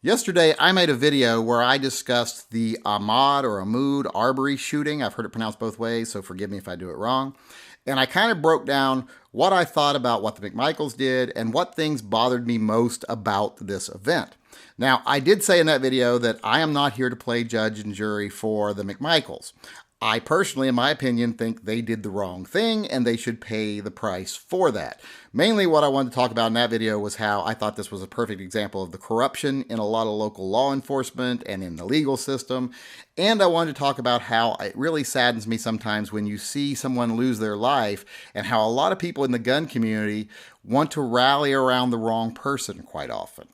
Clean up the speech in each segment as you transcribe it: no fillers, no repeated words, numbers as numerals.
Yesterday, I made a video where I discussed the Ahmaud Arbery shooting. I've heard it pronounced both ways, so forgive me if I do it wrong. And I kind of broke down what I thought about what the McMichaels did and what things bothered me most about this event. Now, I did say in that video that I am not here to play judge and jury for the McMichaels. I personally, in my opinion, think they did the wrong thing and they should pay the price for that. Mainly what I wanted to talk about in that video was how I thought this was a perfect example of the corruption in a lot of local law enforcement and in the legal system. And I wanted to talk about how it really saddens me sometimes when you see someone lose their life and how a lot of people in the gun community want to rally around the wrong person quite often.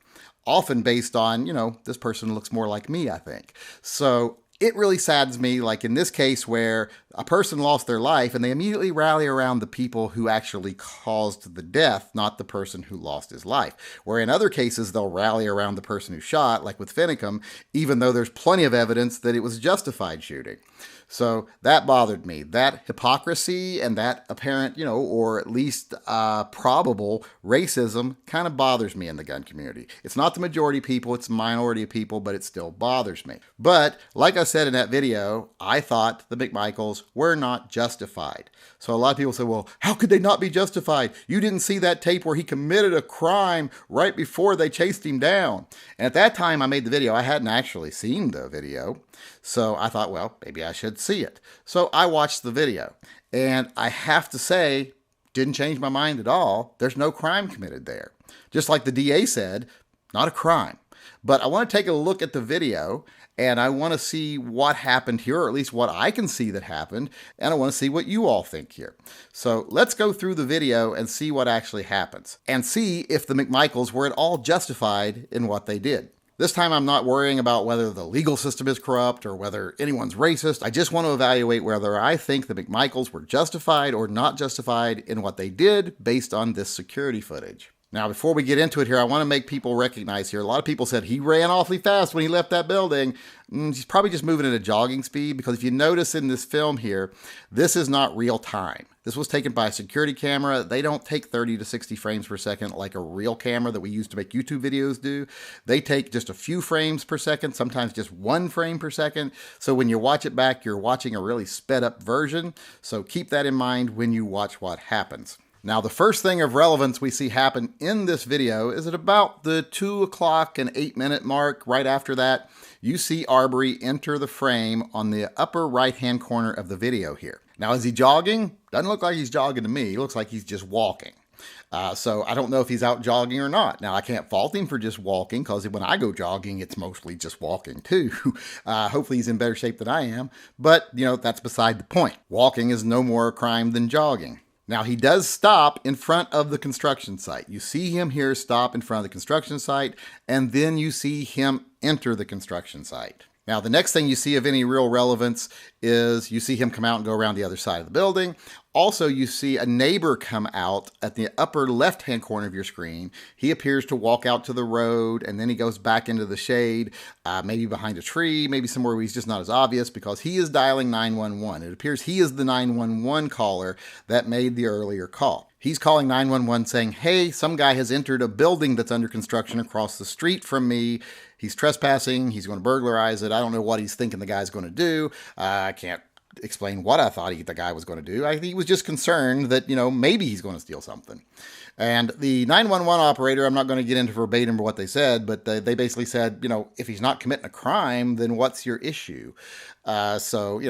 Often based on, this person looks more like me, I think. So it really saddens me, like in this case where a person lost their life and they immediately rally around the people who actually caused the death, not the person who lost his life. Where in other cases, they'll rally around the person who shot, like with Finicum, even though there's plenty of evidence that it was justified shooting. So that bothered me. That hypocrisy and that apparent, or at least probable racism kind of bothers me in the gun community. It's not the majority of people, it's a minority of people, but it still bothers me. But like I said in that video, I thought the McMichaels were not justified. So a lot of people say, well, how could they not be justified? You didn't see that tape where he committed a crime right before they chased him down. And at that time I made the video, I hadn't actually seen the video. So I thought, well, maybe I should see it. So I watched the video, and I have to say, didn't change my mind at all. There's no crime committed there. Just like the DA said, not a crime. But I want to take a look at the video, and I want to see what happened here, or at least what I can see that happened, and I want to see what you all think here. So let's go through the video and see what actually happens, and see if the McMichaels were at all justified in what they did. This time I'm not worrying about whether the legal system is corrupt or whether anyone's racist. I just want to evaluate whether I think the McMichaels were justified or not justified in what they did based on this security footage. Now, before we get into it here, I want to make people recognize here. A lot of people said he ran awfully fast when he left that building. He's probably just moving at a jogging speed, because if you notice in this film here, this is not real time. This was taken by a security camera. They don't take 30 to 60 frames per second like a real camera that we use to make YouTube videos do. They take just a few frames per second, sometimes just 1 frame per second. So when you watch it back, you're watching a really sped up version. So keep that in mind when you watch what happens. Now, the first thing of relevance we see happen in this video is at about the 2 o'clock and 8-minute mark. Right after that, you see Arbery enter the frame on the upper right-hand corner of the video here. Now, is he jogging? Doesn't look like he's jogging to me. He looks like he's just walking. So I don't know if he's out jogging or not. Now, I can't fault him for just walking, because when I go jogging, it's mostly just walking too. Hopefully he's in better shape than I am. But, that's beside the point. Walking is no more a crime than jogging. Now, he does stop in front of the construction site. You see him here stop in front of the construction site, and then you see him enter the construction site. Now, the next thing you see of any real relevance is you see him come out and go around the other side of the building. Also, you see a neighbor come out at the upper left-hand corner of your screen. He appears to walk out to the road, and then he goes back into the shade, maybe behind a tree, maybe somewhere where he's just not as obvious, because he is dialing 911. It appears he is the 911 caller that made the earlier call. He's calling 911 saying, hey, some guy has entered a building that's under construction across the street from me. He's trespassing. He's going to burglarize it. I don't know what he's thinking the guy's going to do. I can't explain what I thought the guy was going to do. I think he was just concerned that, maybe he's going to steal something. And the 911 operator, I'm not going to get into verbatim what they said, but they basically said, if he's not committing a crime, then what's your issue? So,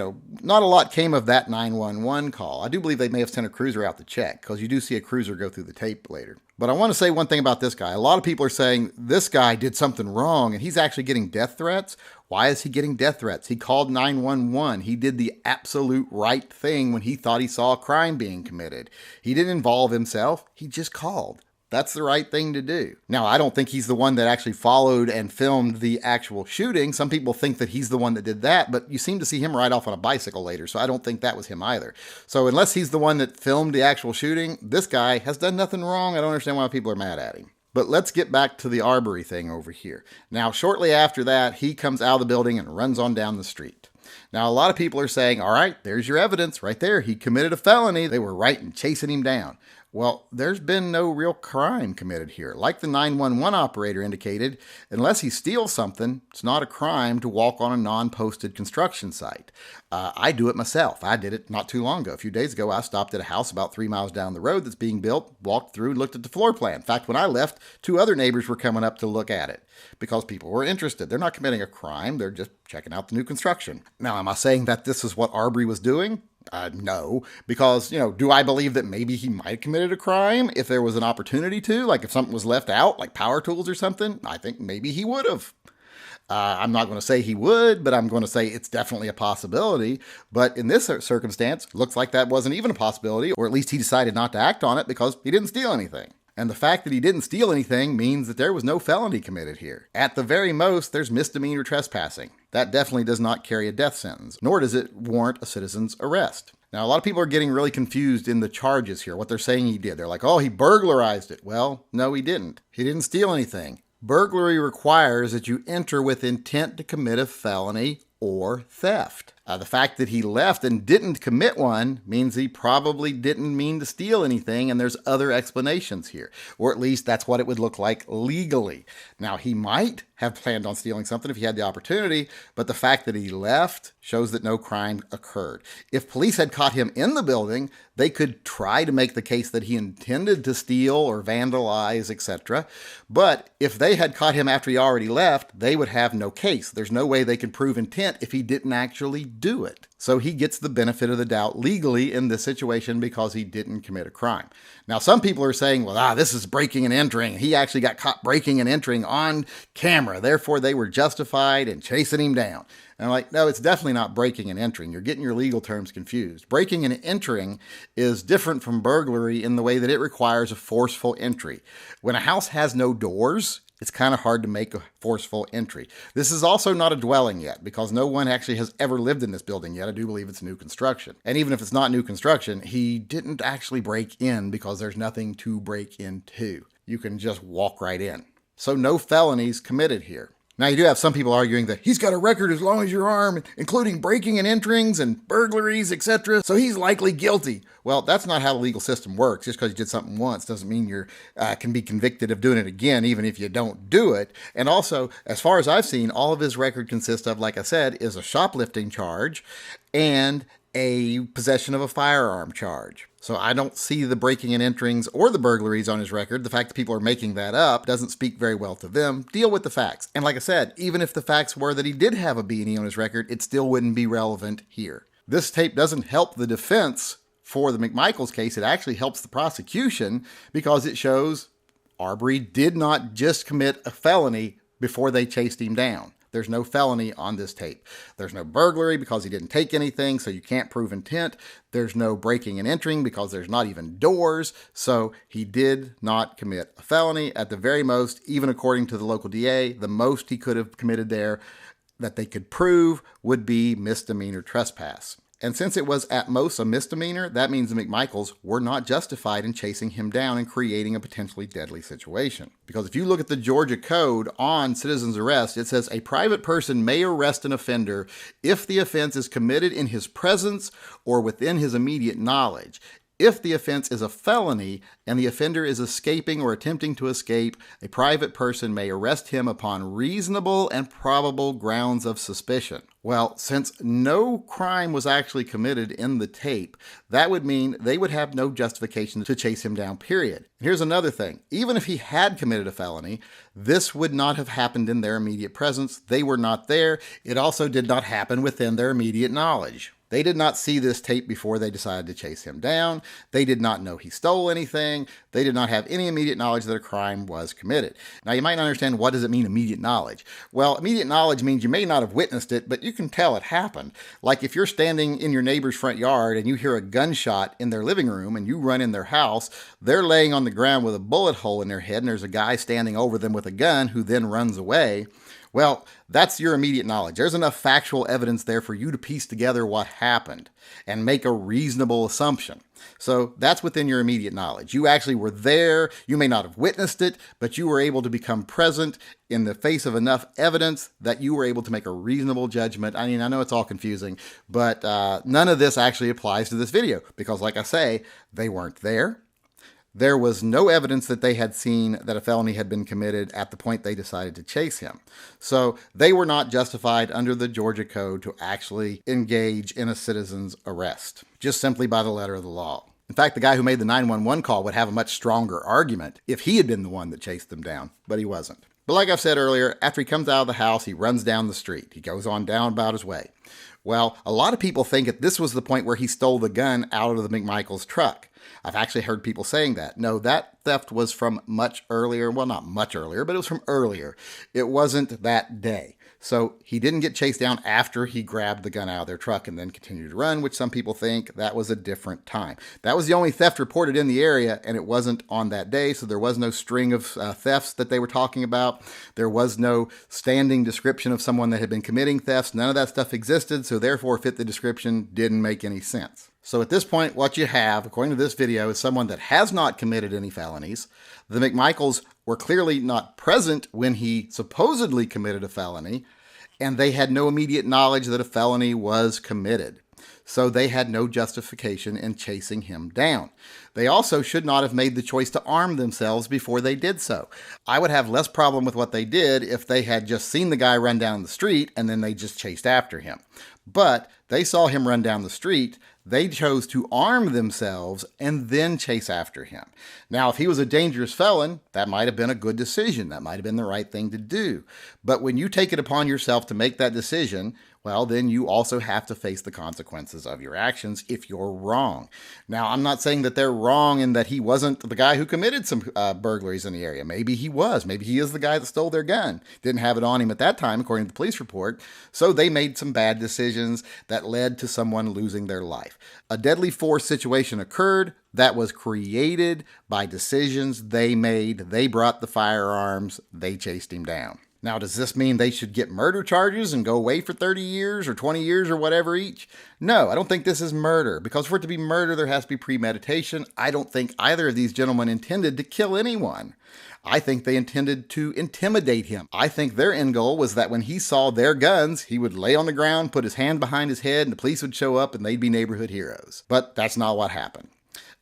not a lot came of that 911 call. I do believe they may have sent a cruiser out to check, because you do see a cruiser go through the tape later. But I want to say one thing about this guy. A lot of people are saying this guy did something wrong and he's actually getting death threats. Why is he getting death threats? He called 911. He did the absolute right thing when he thought he saw a crime being committed. He didn't involve himself. He just called. That's the right thing to do. Now, I don't think he's the one that actually followed and filmed the actual shooting. Some people think that he's the one that did that, but you seem to see him ride off on a bicycle later, so I don't think that was him either. So unless he's the one that filmed the actual shooting, this guy has done nothing wrong. I don't understand why people are mad at him. But let's get back to the Arbery thing over here. Now, shortly after that, he comes out of the building and runs on down the street. Now, a lot of people are saying, all right, there's your evidence right there. He committed a felony. They were right in chasing him down. Well, there's been no real crime committed here. Like the 911 operator indicated, unless he steals something, it's not a crime to walk on a non-posted construction site. I do it myself. I did it not too long ago. A few days ago, I stopped at a house about 3 miles down the road that's being built, walked through, looked at the floor plan. In fact, when I left, 2 other neighbors were coming up to look at it because people were interested. They're not committing a crime. They're just checking out the new construction. Now, am I saying that this is what Arbery was doing? No, because, do I believe that maybe he might have committed a crime if there was an opportunity to? Like if something was left out, like power tools or something? I think maybe he would have. I'm not going to say he would, but I'm going to say it's definitely a possibility. But in this circumstance, looks like that wasn't even a possibility, or at least he decided not to act on it because he didn't steal anything. And the fact that he didn't steal anything means that there was no felony committed here. At the very most, there's misdemeanor trespassing. That definitely does not carry a death sentence, nor does it warrant a citizen's arrest. Now, a lot of people are getting really confused in the charges here, what they're saying he did. They're like, oh, he burglarized it. Well, no, he didn't. He didn't steal anything. Burglary requires that you enter with intent to commit a felony or theft. The fact that he left and didn't commit one means he probably didn't mean to steal anything, and there's other explanations here. Or at least that's what it would look like legally. Now, he might have planned on stealing something if he had the opportunity, but the fact that he left shows that no crime occurred. If police had caught him in the building, they could try to make the case that he intended to steal or vandalize, etc. But if they had caught him after he already left, they would have no case. There's no way they could prove intent if he didn't actually do it. So he gets the benefit of the doubt legally in this situation because he didn't commit a crime. Now, some people are saying, well, this is breaking and entering. He actually got caught breaking and entering on camera. Therefore, they were justified in chasing him down. And I'm like, no, it's definitely not breaking and entering. You're getting your legal terms confused. Breaking and entering is different from burglary in the way that it requires a forceful entry. When a house has no doors, it's kind of hard to make a forceful entry. This is also not a dwelling yet because no one actually has ever lived in this building yet. I do believe it's new construction. And even if it's not new construction, he didn't actually break in because there's nothing to break into. You can just walk right in. So no felonies committed here. Now, you do have some people arguing that he's got a record as long as your arm, including breaking and enterings and burglaries, etc., so he's likely guilty. Well, that's not how the legal system works. Just because you did something once doesn't mean you can be convicted of doing it again, even if you don't do it. And also, as far as I've seen, all of his record consists of, like I said, is a shoplifting charge and a possession of a firearm charge. So I don't see the breaking and enterings or the burglaries on his record. The fact that people are making that up doesn't speak very well to them. Deal with the facts. And like I said, even if the facts were that he did have a B&E on his record, it still wouldn't be relevant here. This tape doesn't help the defense for the McMichaels case. It actually helps the prosecution because it shows Arbery did not just commit a felony before they chased him down. There's no felony on this tape. There's no burglary because he didn't take anything, so you can't prove intent. There's no breaking and entering because there's not even doors, so he did not commit a felony. At the very most, even according to the local DA, the most he could have committed there that they could prove would be misdemeanor trespass. And since it was at most a misdemeanor, that means the McMichaels were not justified in chasing him down and creating a potentially deadly situation. Because if you look at the Georgia Code on citizen's arrest, it says a private person may arrest an offender if the offense is committed in his presence or within his immediate knowledge. If the offense is a felony and the offender is escaping or attempting to escape, a private person may arrest him upon reasonable and probable grounds of suspicion. Well, since no crime was actually committed in the tape, that would mean they would have no justification to chase him down, period. And here's another thing. Even if he had committed a felony, this would not have happened in their immediate presence. They were not there. It also did not happen within their immediate knowledge. They did not see this tape before they decided to chase him down. They did not know he stole anything. They did not have any immediate knowledge that a crime was committed. Now, you might not understand, what does it mean, immediate knowledge? Well, immediate knowledge means you may not have witnessed it, but you can tell it happened. Like if you're standing in your neighbor's front yard and you hear a gunshot in their living room and you run in their house, they're laying on the ground with a bullet hole in their head and there's a guy standing over them with a gun who then runs away. Well, that's your immediate knowledge. There's enough factual evidence there for you to piece together what happened and make a reasonable assumption. So that's within your immediate knowledge. You actually were there. You may not have witnessed it, but you were able to become present in the face of enough evidence that you were able to make a reasonable judgment. I mean, I know it's all confusing, but none of this actually applies to this video because, like I say, they weren't there. There was no evidence that they had seen that a felony had been committed at the point they decided to chase him. So they were not justified under the Georgia Code to actually engage in a citizen's arrest, just simply by the letter of the law. In fact, the guy who made the 911 call would have a much stronger argument if he had been the one that chased them down, but he wasn't. But like I've said earlier, after he comes out of the house, he runs down the street. He goes on down about his way. Well, a lot of people think that this was the point where he stole the gun out of the McMichaels truck. I've actually heard people saying that. No, that theft was from much earlier. Well, not much earlier, but it was from earlier. It wasn't that day. So he didn't get chased down after he grabbed the gun out of their truck and then continued to run, which some people think that was a different time. That was the only theft reported in the area, and it wasn't on that day, so there was no string of thefts that they were talking about. There was no standing description of someone that had been committing thefts. None of that stuff existed, so therefore fit the description didn't make any sense. So at this point, what you have, according to this video, is someone that has not committed any felonies. The McMichaels were clearly not present when he supposedly committed a felony, and they had no immediate knowledge that a felony was committed. So they had no justification in chasing him down. They also should not have made the choice to arm themselves before they did so. I would have less problem with what they did if they had just seen the guy run down the street and then they just chased after him. But they saw him run down the street. They chose to arm themselves and then chase after him. Now, if he was a dangerous felon, that might have been a good decision. That might have been the right thing to do. But when you take it upon yourself to make that decision, well, then you also have to face the consequences of your actions if you're wrong. Now, I'm not saying that they're wrong and that he wasn't the guy who committed some burglaries in the area. Maybe he was. Maybe he is the guy that stole their gun. Didn't have it on him at that time, according to the police report. So they made some bad decisions that led to someone losing their life. A deadly force situation occurred that was created by decisions they made. They brought the firearms. They chased him down. Now, does this mean they should get murder charges and go away for 30 years or 20 years or whatever each? No, I don't think this is murder, because for it to be murder, there has to be premeditation. I don't think either of these gentlemen intended to kill anyone. I think they intended to intimidate him. I think their end goal was that when he saw their guns, he would lay on the ground, put his hand behind his head, and the police would show up and they'd be neighborhood heroes. But that's not what happened.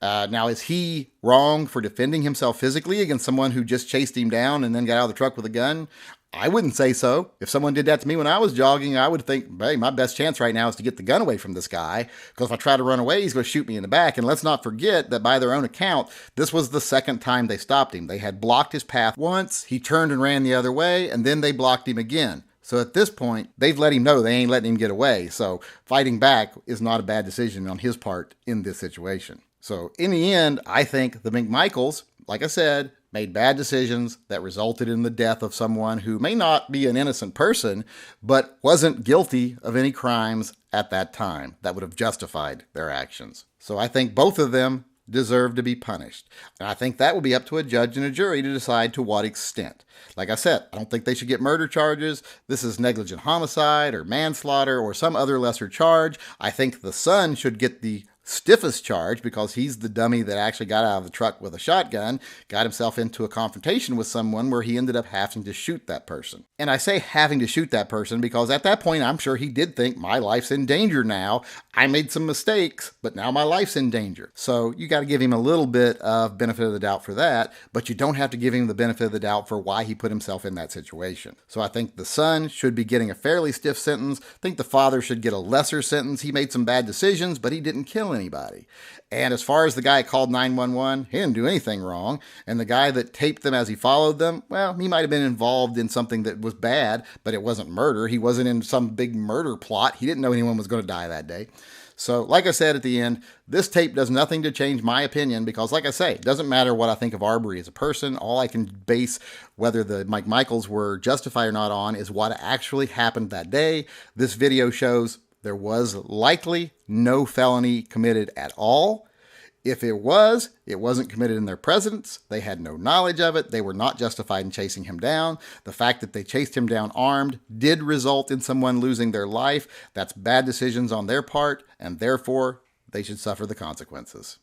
Now, is he wrong for defending himself physically against someone who just chased him down and then got out of the truck with a gun? I wouldn't say so. If someone did that to me when I was jogging, I would think, hey, my best chance right now is to get the gun away from this guy, because if I try to run away, he's going to shoot me in the back. And let's not forget that by their own account, this was the second time they stopped him. They had blocked his path once, he turned and ran the other way, and then they blocked him again. So at this point, they've let him know they ain't letting him get away. So fighting back is not a bad decision on his part in this situation. So in the end, I think the McMichaels, like I said, made bad decisions that resulted in the death of someone who may not be an innocent person, but wasn't guilty of any crimes at that time that would have justified their actions. So I think both of them deserve to be punished. And I think that will be up to a judge and a jury to decide to what extent. Like I said, I don't think they should get murder charges. This is negligent homicide or manslaughter or some other lesser charge. I think the son should get the stiffest charge, because he's the dummy that actually got out of the truck with a shotgun, got himself into a confrontation with someone where he ended up having to shoot that person. And I say having to shoot that person because at that point, I'm sure he did think, my life's in danger now. I made some mistakes, but now my life's in danger. So you got to give him a little bit of benefit of the doubt for that, but you don't have to give him the benefit of the doubt for why he put himself in that situation. So I think the son should be getting a fairly stiff sentence. I think the father should get a lesser sentence. He made some bad decisions, but he didn't kill anybody. And as far as the guy called 911, he didn't do anything wrong. And the guy that taped them as he followed them, well, he might have been involved in something that was bad, but it wasn't murder. He wasn't in some big murder plot. He didn't know anyone was going to die that day. So like I said at the end, this tape does nothing to change my opinion because, like I say, it doesn't matter what I think of Arbery as a person. All I can base whether the McMichaels were justified or not on is what actually happened that day. This video shows there was likely no felony committed at all. If it was, it wasn't committed in their presence. They had no knowledge of it. They were not justified in chasing him down. The fact that they chased him down armed did result in someone losing their life. That's bad decisions on their part, and therefore, they should suffer the consequences.